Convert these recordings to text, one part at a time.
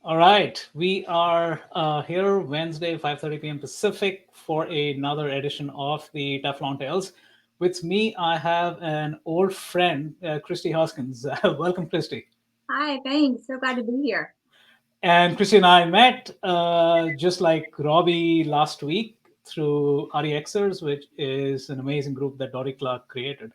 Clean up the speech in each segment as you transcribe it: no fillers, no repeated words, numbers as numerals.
All right, we are here Wednesday, 5:30 p.m. Pacific for another edition of the Teflon Tales. With me, I have an old friend, Christy Hoskins. Welcome, Christy. Hi, thanks. So glad to be here. And Christy and I met just like Robbie last week through REXers, which is an amazing group that Dory Clark created.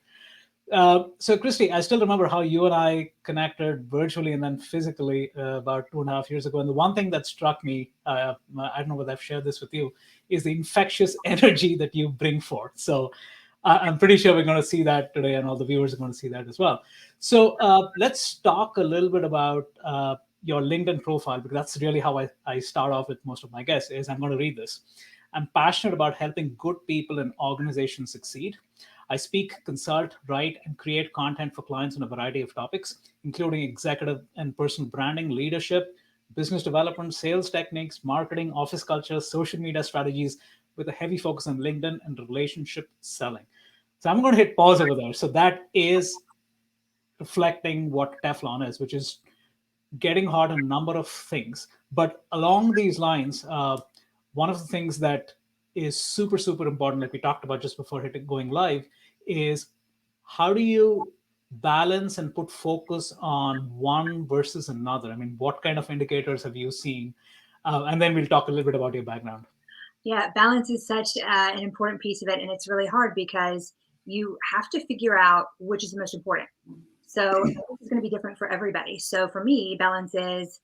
So, Christy, I still remember how you and I connected virtually and then physically about 2.5 years ago. And the one thing that struck me, I don't know whether I've shared this with you, is the infectious energy that you bring forth. So, I'm pretty sure we're going to see that today, and all the viewers are going to see that as well. So, let's talk a little bit about your LinkedIn profile, because that's really how I start off with most of my guests. Is I'm going to read this. I'm passionate about helping good people and organizations succeed. I speak, consult, write, and create content for clients on a variety of topics, including executive and personal branding, leadership, business development, sales techniques, marketing, office culture, social media strategies, with a heavy focus on LinkedIn and relationship selling. So I'm going to hit pause over there. So that is reflecting what Teflon is, which is getting hot on a number of things. But along these lines, one of the things that is super, super important, like we talked about just before hitting going live, is how do you balance and put focus on one versus another? I mean, what kind of indicators have you seen? And then we'll talk a little bit about your background. Yeah, balance is such an important piece of it, and it's really hard because you have to figure out which is the most important. So it's going to be different for everybody. So for me, balance is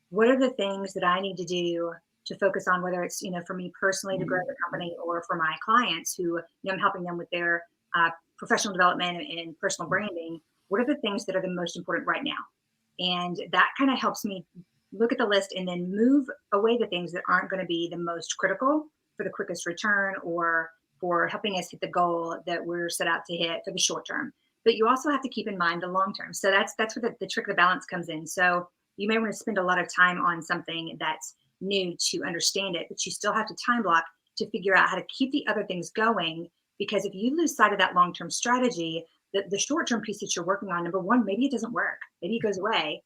what are the things that I need to do to focus on, whether it's for me personally to grow the company or for my clients who I'm helping them with their professional development and personal branding. What are the things that are the most important right now? And that kind of helps me look at the list and then move away the things that aren't going to be the most critical for the quickest return or for helping us hit the goal that we're set out to hit for the short term. But you also have to keep in mind the long term. So that's where the trick of the balance comes in. So you may want to spend a lot of time on something that's new to understand it, but you still have to time block to figure out how to keep the other things going. Because if you lose sight of that long term strategy, the short term piece that you're working on, number one, maybe it doesn't work, maybe it goes away,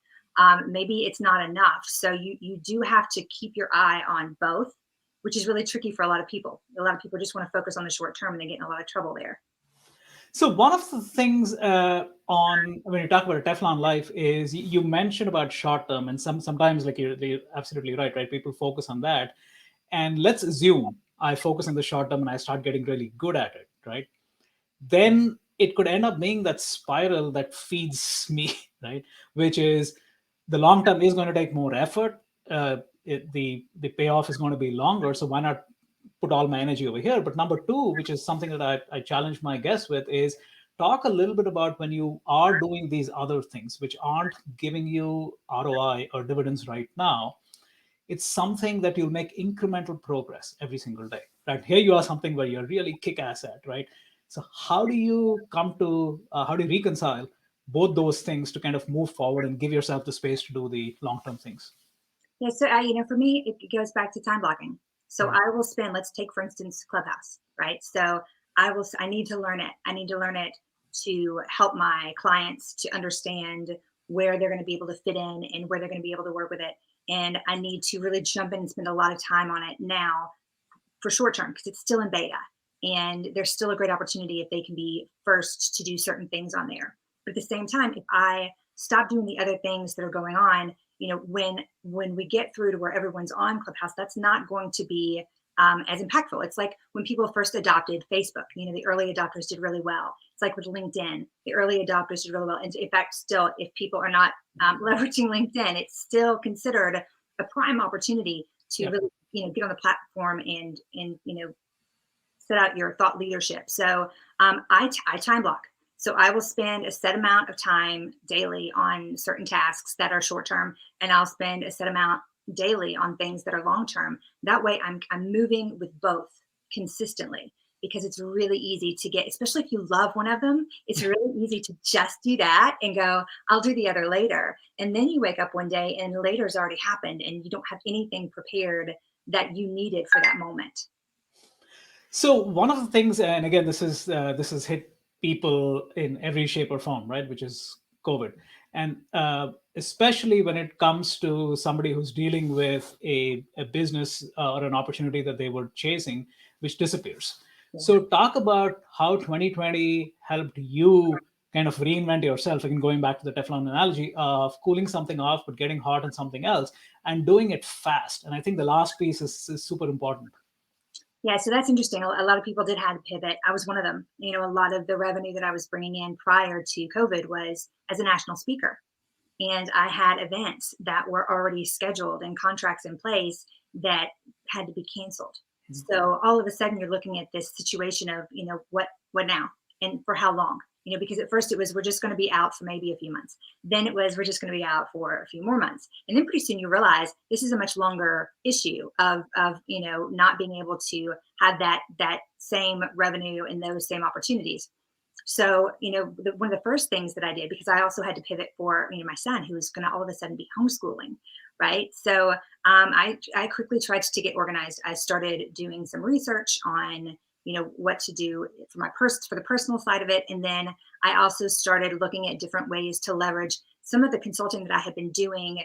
maybe it's not enough. So you do have to keep your eye on both, which is really tricky for a lot of people. A lot of people just want to focus on the short term and they get in a lot of trouble there. So one of the things on when you talk about a Teflon life is you mentioned about short term, and sometimes like you're absolutely right, right? People focus on that, and let's assume I focus on the short term and I start getting really good at it, right? Then it could end up being that spiral that feeds me, right? Which is the long term is going to take more effort. The payoff is going to be longer. So why not put all my energy over here? But number two, which is something that I challenge my guests with, is talk a little bit about when you are doing these other things which aren't giving you ROI or dividends right now. It's something that you'll make incremental progress every single day, right? Here you are something where you're really kick-ass at, right? So how do you come to how do you reconcile both those things to kind of move forward and give yourself the space to do the long-term things? Yeah, so for me, it goes back to time blocking. So Mhm. I will spend, let's take for instance, Clubhouse, right? So I need to learn it. I need to learn it to help my clients to understand where they're going to be able to fit in and where they're going to be able to work with it. And I need to really jump in and spend a lot of time on it now for short term because it's still in beta and there's still a great opportunity if they can be first to do certain things on there. But at the same time, if I stop doing the other things that are going on, when we get through to where everyone's on Clubhouse, that's not going to be as impactful. It's like when people first adopted Facebook, the early adopters did really well. It's like with LinkedIn, the early adopters did really well. And in fact, still, if people are not leveraging LinkedIn, it's still considered a prime opportunity to Yeah. really, get on the platform and set out your thought leadership. So I time block. So I will spend a set amount of time daily on certain tasks that are short term, and I'll spend a set amount daily on things that are long term. That way, I'm moving with both consistently because it's really easy to get, especially if you love one of them. It's really easy to just do that and go, I'll do the other later. And then you wake up one day and later's already happened, and you don't have anything prepared that you needed for that moment. So one of the things, and again, this has hit people in every shape or form, right? Which is COVID, and especially when it comes to somebody who's dealing with a business or an opportunity that they were chasing, which disappears. Yeah. So, talk about how 2020 helped you kind of reinvent yourself. Again, going back to the Teflon analogy of cooling something off, but getting hot on something else and doing it fast. And I think the last piece is super important. Yeah, so that's interesting. A lot of people did have to pivot. I was one of them. A lot of the revenue that I was bringing in prior to COVID was as a national speaker. And I had events that were already scheduled and contracts in place that had to be canceled. So all of a sudden you're looking at this situation of, what now and for how long? Because at first it was we're just going to be out for maybe a few months. Then it was we're just going to be out for a few more months. And then pretty soon you realize this is a much longer issue of not being able to have that same revenue and those same opportunities. So, one of the first things that I did, because I also had to pivot for, my son who was going to all of a sudden be homeschooling, right? So I quickly tried to get organized. I started doing some research on, what to do for the personal side of it. And then I also started looking at different ways to leverage some of the consulting that I had been doing.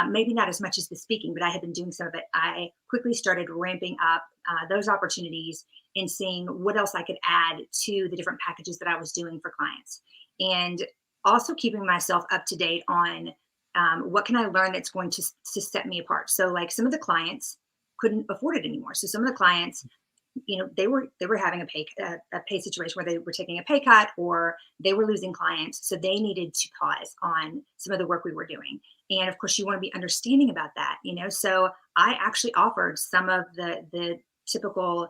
Maybe not as much as the speaking, but I had been doing some of it. I quickly started ramping up those opportunities and seeing what else I could add to the different packages that I was doing for clients. And also keeping myself up to date on what can I learn that's going to set me apart. So like some of the clients couldn't afford it anymore. So some of the clients, they were having a pay situation where they were taking a pay cut or they were losing clients. So they needed to pause on some of the work we were doing. And of course you want to be understanding about that, so I actually offered some of the typical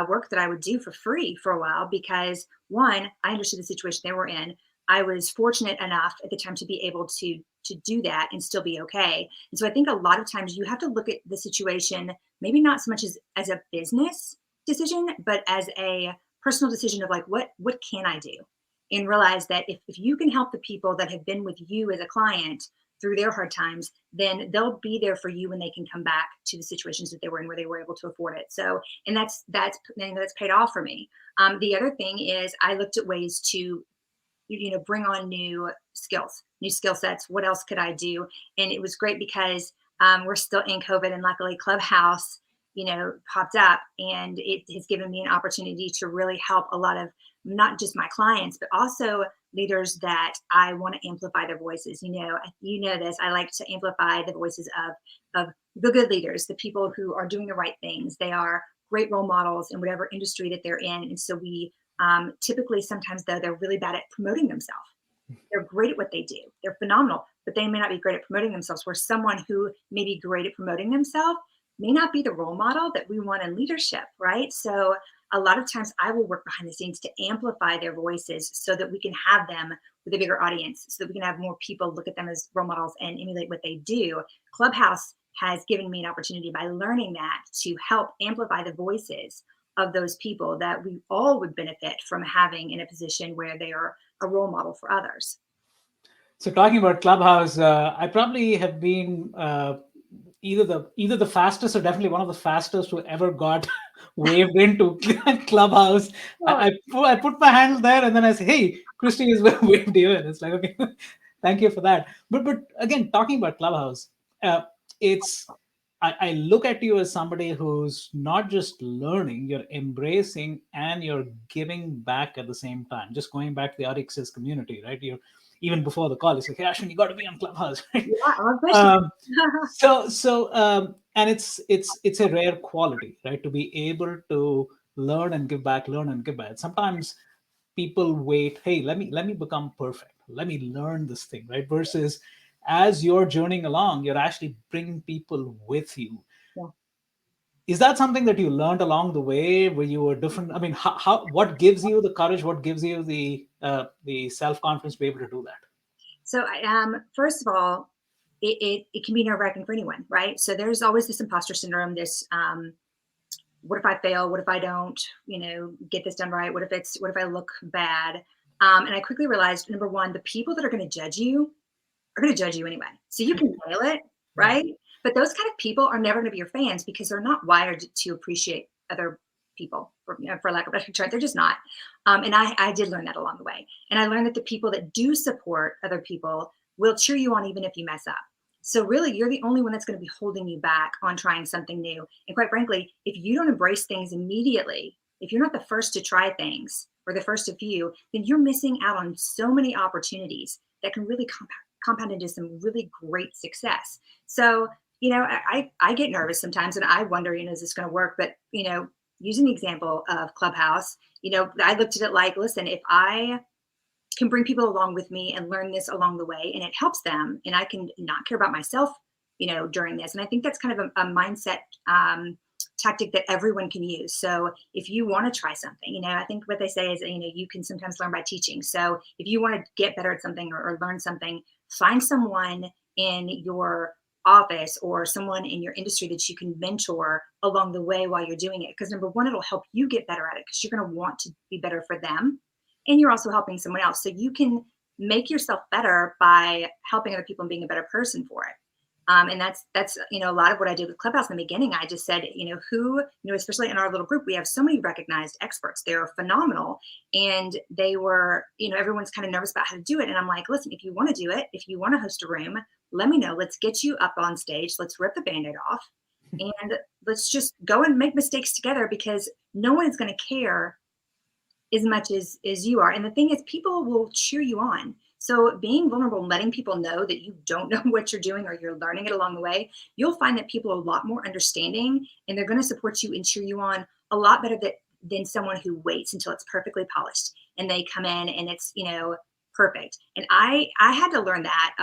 work that I would do for free for a while because one, I understood the situation they were in. I was fortunate enough at the time to be able to do that and still be okay. And so I think a lot of times you have to look at the situation, maybe not so much as a business decision, but as a personal decision of like, what can I do? And realize that if you can help the people that have been with you as a client through their hard times, then they'll be there for you when they can come back to the situations that they were in where they were able to afford it. So, and that's paid off for me. The other thing is I looked at ways to, bring on new skills, new skill sets. What else could I do? And it was great because we're still in COVID, and luckily Clubhouse, popped up, and it has given me an opportunity to really help a lot of not just my clients, but also leaders that I want to amplify their voices. This. I like to amplify the voices of the good leaders, the people who are doing the right things. They are great role models in whatever industry that they're in, and so we typically sometimes though they're really bad at promoting themselves. They're great at what they do. They're phenomenal, but they may not be great at promoting themselves. Where someone who may be great at promoting themselves may not be the role model that we want in leadership, right? So a lot of times I will work behind the scenes to amplify their voices so that we can have them with a bigger audience, so that we can have more people look at them as role models and emulate what they do. Clubhouse has given me an opportunity by learning that to help amplify the voices of those people that we all would benefit from having in a position where they are a role model for others. So talking about Clubhouse, I probably have been either the fastest or definitely one of the fastest who ever got waved into Clubhouse. I put my hands there and then I say, "Hey, Christy is waved you," and it's like, okay, thank you for that. But again, talking about Clubhouse, it's I look at you as somebody who's not just learning, you're embracing and you're giving back at the same time. Just going back to the RXS community, right? You're even before the call, it's like, hey, Ashwin, you got to be on Clubhouse, right? Yeah, And it's a rare quality, right? To be able to learn and give back, learn and give back. Sometimes people wait, hey, let me become perfect, let me learn this thing, right? Versus as you're journeying along, you're actually bringing people with you. Yeah. Is that something that you learned along the way where you were different? I mean, how what gives you the courage, what gives you the self-confidence to be able to do that? So, first of all, it can be nerve-wracking for anyone, right? So there's always this imposter syndrome, this what if I fail? What if I don't, get this done right? What if I look bad? And I quickly realized, number one, the people that are going to judge you are going to judge you anyway. So you can nail it, right? But those kind of people are never going to be your fans because they're not wired to appreciate other people, for lack of a better term. They're just not. And I did learn that along the way. And I learned that the people that do support other people will cheer you on even if you mess up. So really, you're the only one that's going to be holding you back on trying something new. And quite frankly, if you don't embrace things immediately, if you're not the first to try things or the first of few, then you're missing out on so many opportunities that can really compound into some really great success. So, I get nervous sometimes and I wonder, is this going to work? But, using the example of Clubhouse, I looked at it like, listen, if I can bring people along with me and learn this along the way and it helps them and I can not care about myself, during this. And I think that's kind of a mindset tactic that everyone can use. So if you want to try something, I think what they say is, you can sometimes learn by teaching. So if you want to get better at something or learn something, find someone in your office or someone in your industry that you can mentor along the way while you're doing it. Because number one, it'll help you get better at it because you're going to want to be better for them. And you're also helping someone else. So you can make yourself better by helping other people and being a better person for it. And that's a lot of what I did with Clubhouse in the beginning. I just said, especially in our little group, we have so many recognized experts. They're phenomenal. And they were, everyone's kind of nervous about how to do it. And I'm like, listen, if you want to do it, if you want to host a room, let me know. Let's get you up on stage. Let's rip the Band-Aid off. And let's just go and make mistakes together because no one is going to care as much as you are. And the thing is, people will cheer you on. So being vulnerable and letting people know that you don't know what you're doing or you're learning it along the way, you'll find that people are a lot more understanding and they're going to support you and cheer you on a lot better than someone who waits until it's perfectly polished and they come in and it's, perfect. And I had to learn that,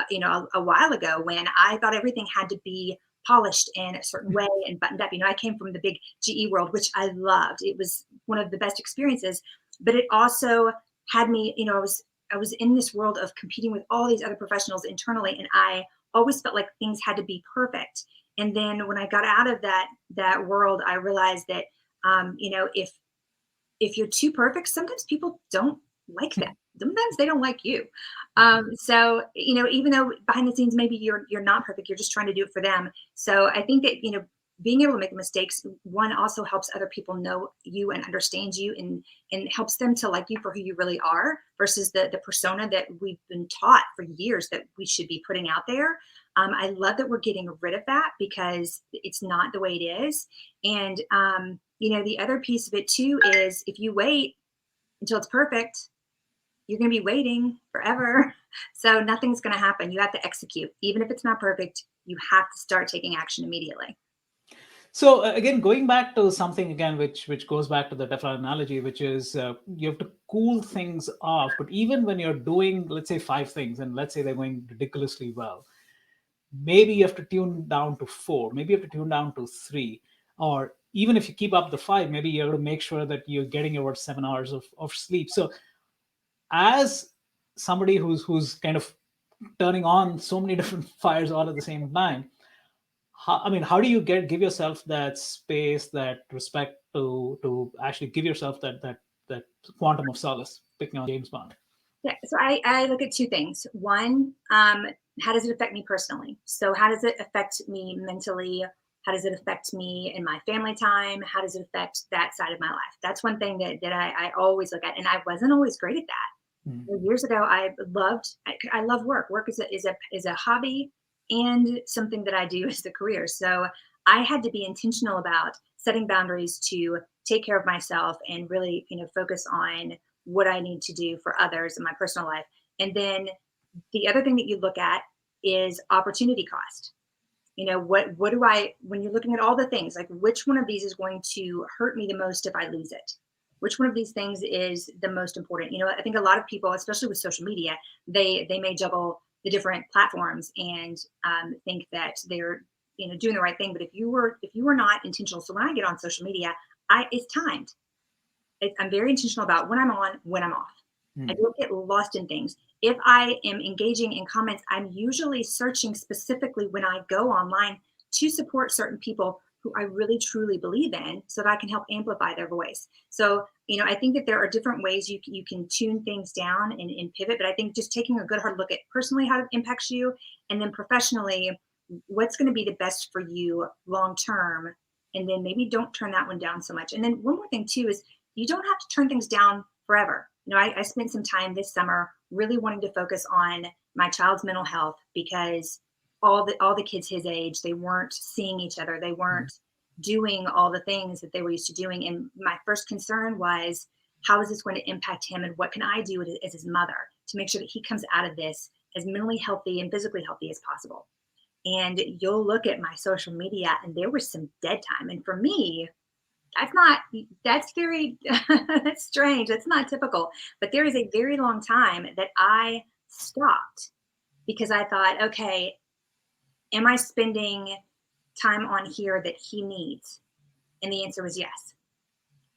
a while ago when I thought everything had to be polished in a certain way and buttoned up. I came from the big GE world, which I loved. It was one of the best experiences, but it also had me, I was in this world of competing with all these other professionals internally, and I always felt like things had to be perfect. And then when I got out of that world, I realized that, if you're too perfect, sometimes people don't like that. Sometimes they don't like you. So, even though behind the scenes, maybe you're not perfect, you're just trying to do it for them. So I think that, being able to make mistakes, one, also helps other people know you and understand you and helps them to like you for who you really are versus the persona that we've been taught for years that we should be putting out there. I love that we're getting rid of that because it's not the way it is. And, the other piece of it too is if you wait until it's perfect, you're going to be waiting forever. So nothing's going to happen. You have to execute. Even if it's not perfect, you have to start taking action immediately. So again, going back to something again, which goes back to the Teflon analogy, which is you have to cool things off. But even when you're doing, let's say, 5 things, and let's say they're going ridiculously well, maybe you have to tune down to 4. Maybe you have to tune down to 3. Or even if you keep up the 5, maybe you have to make sure that you're getting your 7 hours of sleep. So as somebody who's kind of turning on so many different fires all at the same time, how do you give yourself that space, that respect to actually give yourself that quantum of solace, picking on James Bond? Yeah, so I look at 2 things. One, how does it affect me personally? So how does it affect me mentally? How does it affect me in my family time? How does it affect that side of my life? That's one thing that I always look at, and I wasn't always great at that. Years ago, I love work. Work is a hobby and something that I do as a career. So I had to be intentional about setting boundaries to take care of myself and really, focus on what I need to do for others in my personal life. And then the other thing that you look at is opportunity cost. What do when you're looking at all the things, like which one of these is going to hurt me the most if I lose it? Which one of these things is the most important? I think a lot of people, especially with social media, they may juggle the different platforms and think that they're doing the right thing. But if you were not intentional, so when I get on social media, it's timed. I'm very intentional about when I'm on, when I'm off. I don't get lost in things. If I am engaging in comments, I'm usually searching specifically when I go online to support certain people who I really truly believe in so that I can help amplify their voice. So, I think that there are different ways you can tune things down and pivot, but I think just taking a good hard look at personally how it impacts you, and then professionally, what's going to be the best for you long term, and then maybe don't turn that one down so much. And then one more thing too is you don't have to turn things down forever. I spent some time this summer really wanting to focus on my child's mental health because all the kids his age, they weren't seeing each other. They weren't doing all the things that they were used to doing. And my first concern was, how is this going to impact him? And what can I do as his mother to make sure that he comes out of this as mentally healthy and physically healthy as possible? And you'll look at my social media and there was some dead time. And for me, that's very, that's strange. That's not typical. But there is a very long time that I stopped because I thought, okay, am I spending time on here that he needs? And the answer was yes.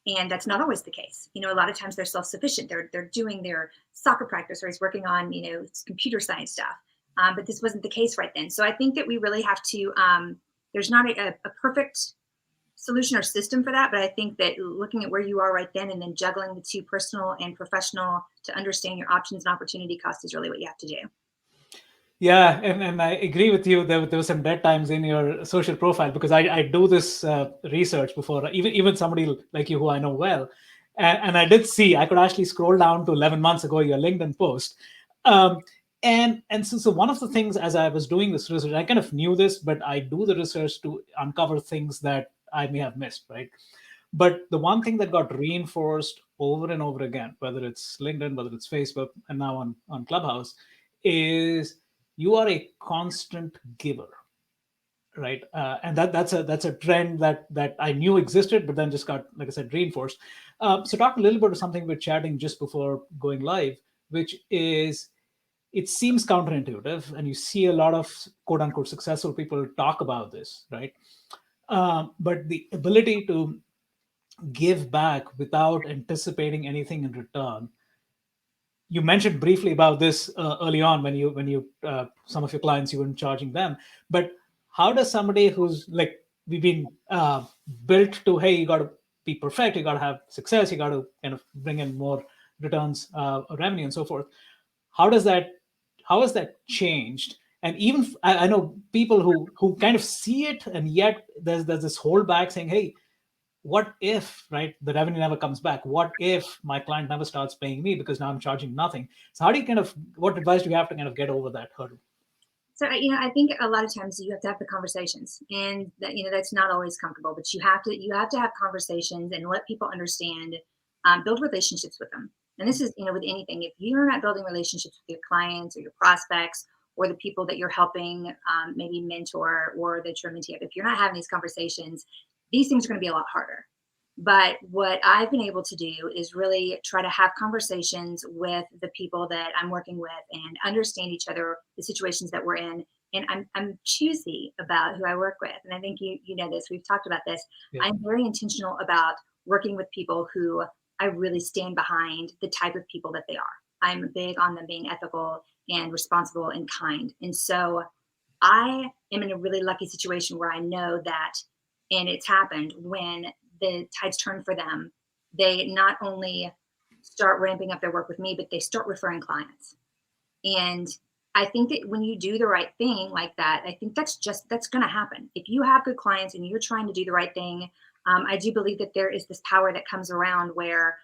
And that's not always the case. A lot of times they're self-sufficient. They're doing their soccer practice, or he's working on, computer science stuff. But this wasn't the case right then. So I think that we really have to, there's not a perfect solution or system for that. But I think that looking at where you are right then and then juggling the two, personal and professional, to understand your options and opportunity cost, is really what you have to do. Yeah, and I agree with you. There were some dead times in your social profile, because I do this research before even somebody like you who I know well, and I did see, I could actually scroll down to 11 months ago your LinkedIn post, um, and so one of the things, as I was doing this research, I kind of knew this, but I do the research to uncover things that I may have missed, right? But the one thing that got reinforced over and over again, whether it's LinkedIn, whether it's Facebook, and now on Clubhouse, is you are a constant giver, right? And that's a trend that I knew existed, but then just got, like I said, reinforced. So talk a little bit of something we're chatting just before going live, which is, it seems counterintuitive, and you see a lot of quote unquote successful people talk about this, right? But the ability to give back without anticipating anything in return. You mentioned briefly about this early on, when you some of your clients, you weren't charging them, but how does somebody who's like, we've been built to, hey, you got to be perfect, you got to have success, you got to kind of bring in more returns, revenue, and so forth. How does that how has that changed? And even I know people who kind of see it, and yet there's this holdback saying, hey, what if, right, the revenue never comes back? What if my client never starts paying me because now I'm charging nothing? So how do you kind of, what advice do you have to kind of get over that hurdle? So, I think a lot of times you have to have the conversations, and that, that's not always comfortable, but you have to have conversations and let people understand, build relationships with them. And this is, with anything, if you're not building relationships with your clients or your prospects or the people that you're helping, maybe mentor, or that you're mentee, if you're not having these conversations, these things are going to be a lot harder. But what I've been able to do is really try to have conversations with the people that I'm working with and understand each other, the situations that we're in. And I'm choosy about who I work with. And I think you know this, we've talked about this. Yeah. I'm very intentional about working with people who I really stand behind the type of people that they are. I'm big on them being ethical and responsible and kind. And so I am in a really lucky situation where I know that, and it's happened when the tides turn for them, they not only start ramping up their work with me, but they start referring clients. And I think that when you do the right thing like that, I think that's going to happen. If you have good clients and you're trying to do the right thing, I do believe that there is this power that comes around where,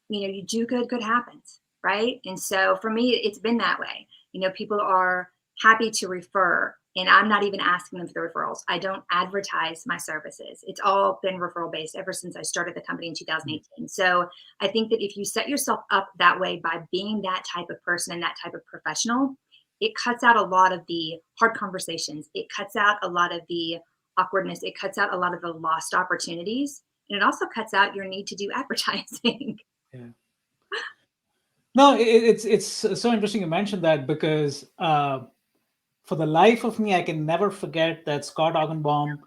you do good, good happens, right? And so for me, it's been that way. People are happy to refer, and I'm not even asking them for the referrals. I don't advertise my services. It's all been referral based ever since I started the company in 2018. So I think that if you set yourself up that way by being that type of person and that type of professional, it cuts out a lot of the hard conversations. It cuts out a lot of the awkwardness. It cuts out a lot of the lost opportunities. And it also cuts out your need to do advertising. Yeah. No, it's so interesting you mentioned that, because for the life of me, I can never forget that Scott Augenbaum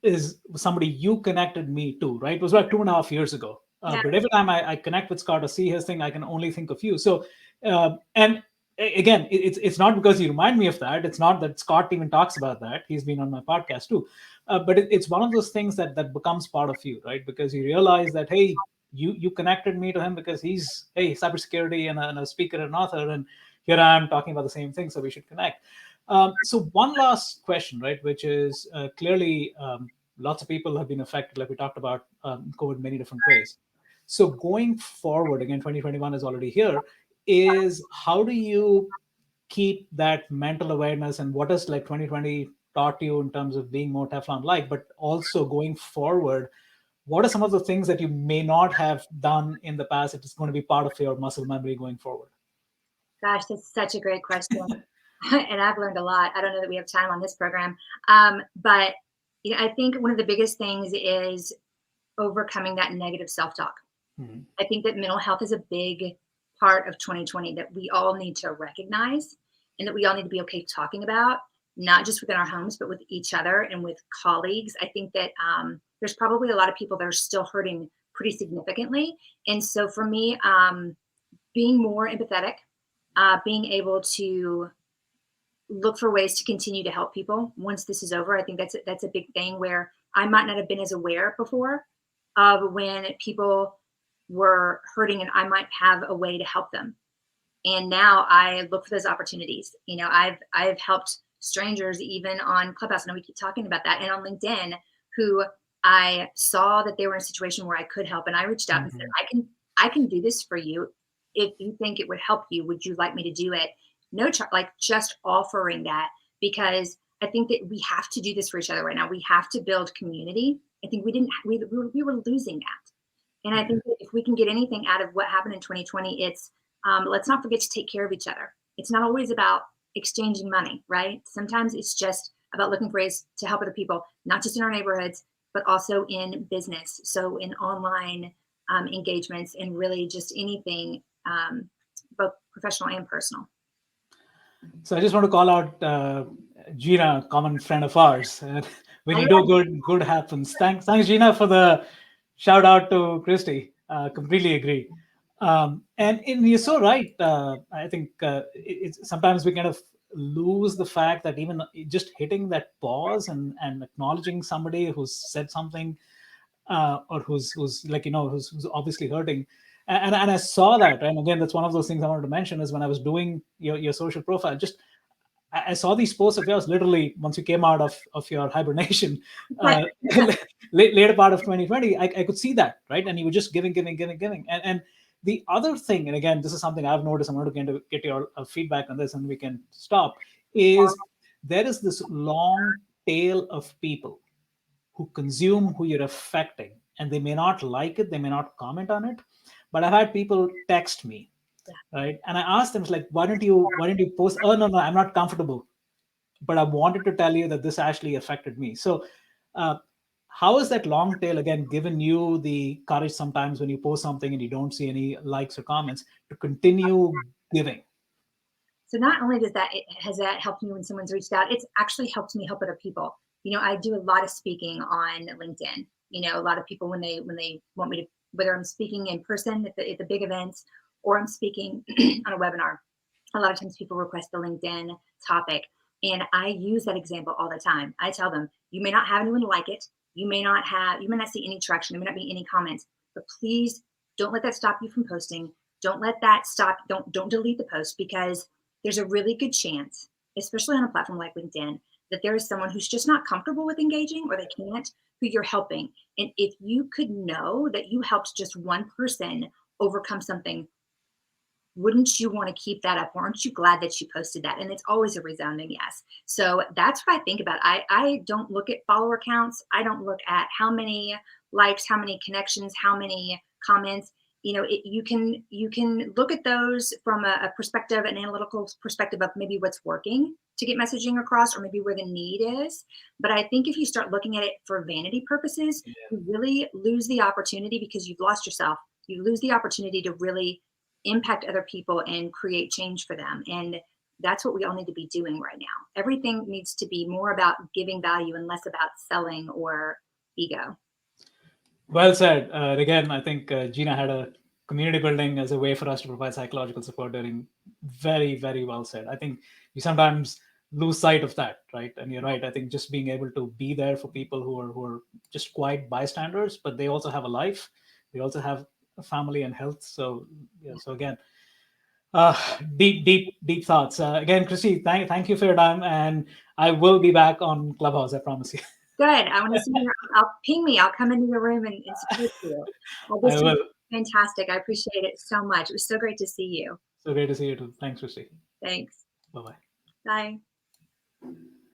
is somebody you connected me to, right? It was like 2.5 years ago. Yeah. But every time I connect with Scott or see his thing, I can only think of you. So, and again, it's not because you remind me of that. It's not that Scott even talks about that. He's been on my podcast too. But it's one of those things that becomes part of you, right? Because you realize that, hey, you connected me to him because he's, hey, cybersecurity and a speaker and author, and here I am talking about the same thing, so we should connect. So one last question, right, which is clearly lots of people have been affected, like we talked about, COVID in many different ways. So going forward, again, 2021 is already here. is how do you keep that mental awareness, and what has like 2020 taught you in terms of being more Teflon like, but also going forward, what are some of the things that you may not have done in the past that is going to be part of your muscle memory going forward? Gosh, that's such a great question. And I've learned a lot. I don't know that we have time on this program. But I think one of the biggest things is overcoming that negative self-talk. Mhm. I think that mental health is a big part of 2020 that we all need to recognize and that we all need to be okay talking about, not just within our homes, but with each other and with colleagues. I think that there's probably a lot of people that are still hurting pretty significantly. And so for me, being more empathetic, being able to look for ways to continue to help people once this is over. I think that's a big thing where I might not have been as aware before of when people were hurting and I might have a way to help them. And now I look for those opportunities. I've helped strangers even on Clubhouse. I know we keep talking about that, and on LinkedIn, who I saw that they were in a situation where I could help, and I reached out and said, Mhm. I can do this for you. If you think it would help you, would you like me to do it? No, like just offering that, because I think that we have to do this for each other right now. We have to build community. I think we were losing that. And I Yeah. think that if we can get anything out of what happened in 2020, it's let's not forget to take care of each other. It's not always about exchanging money, right? Sometimes it's just about looking for ways to help other people, not just in our neighborhoods, but also in business. So in online engagements and really just anything, both professional and personal. So I just want to call out Gina, a common friend of ours. When I you do love good, good happens. Thanks, Gina, for the shout out to Christy. Completely agree. And you're so right. I think it's sometimes we kind of lose the fact that even just hitting that pause and acknowledging somebody who's said something, or who's like who's obviously hurting. And I saw that, and again, that's one of those things I wanted to mention is when I was doing your social profile. Just I saw these posts of yours literally once you came out of your hibernation, it. uh, later part of 2020. I could see that, right, and you were just giving, and the other thing, and again, this is something I've noticed. I'm going to get your feedback on this, and we can stop. Is there is this long tail of people who consume who you're affecting, and they may not like it, they may not comment on it, but I've had people text me, right, and I asked them, it's like, why don't you post? Oh, no, I'm not comfortable, but I wanted to tell you that this actually affected me. So uh, how is that long tail again given you the courage sometimes when you post something and you don't see any likes or comments to continue giving? So not only has that helped me when someone's reached out, it's actually helped me help other people. I do a lot of speaking on LinkedIn. A lot of people when they want me to, whether I'm speaking in person at the big events or I'm speaking on a webinar, a lot of times people request the LinkedIn topic. And I use that example all the time. I tell them, you may not have anyone like it. You may not see any traction. There may not be any comments, but please don't let that stop you from posting. Don't let that stop. Don't delete the post, because there's a really good chance, especially on a platform like LinkedIn, that there is someone who's just not comfortable with engaging, or they can't, who you're helping. And if you could know that you helped just one person overcome something, wouldn't you want to keep that up? Aren't you glad that you posted that? And it's always a resounding yes. So that's what I think about. I don't look at follower counts. I don't look at how many likes, how many connections, how many comments. You can look at those from a perspective, an analytical perspective of maybe what's working to get messaging across, or maybe where the need is. But I think if you start looking at it for vanity purposes, you really lose the opportunity, because you've lost yourself. You lose the opportunity to really impact other people and create change for them. And that's what we all need to be doing right now. Everything needs to be more about giving value and less about selling or ego. Well said. Again, I think Gina had a community building as a way for us to provide psychological support during. Very, very well said. I think you sometimes lose sight of that, right? And you're right. I think just being able to be there for people who are just quiet bystanders, but they also have a life. They also have a family and health. So yeah. So again, uh, deep thoughts. Again, Chrissy, thank you for your time, and I will be back on Clubhouse. I promise you. Good. I want to see you. I'll ping me. I'll come into your room and support you. Well, this I was will. fantastic. I appreciate it so much. It was so great to see you. So great to see you too. Thanks, Christy. Thanks. Bye bye. Bye.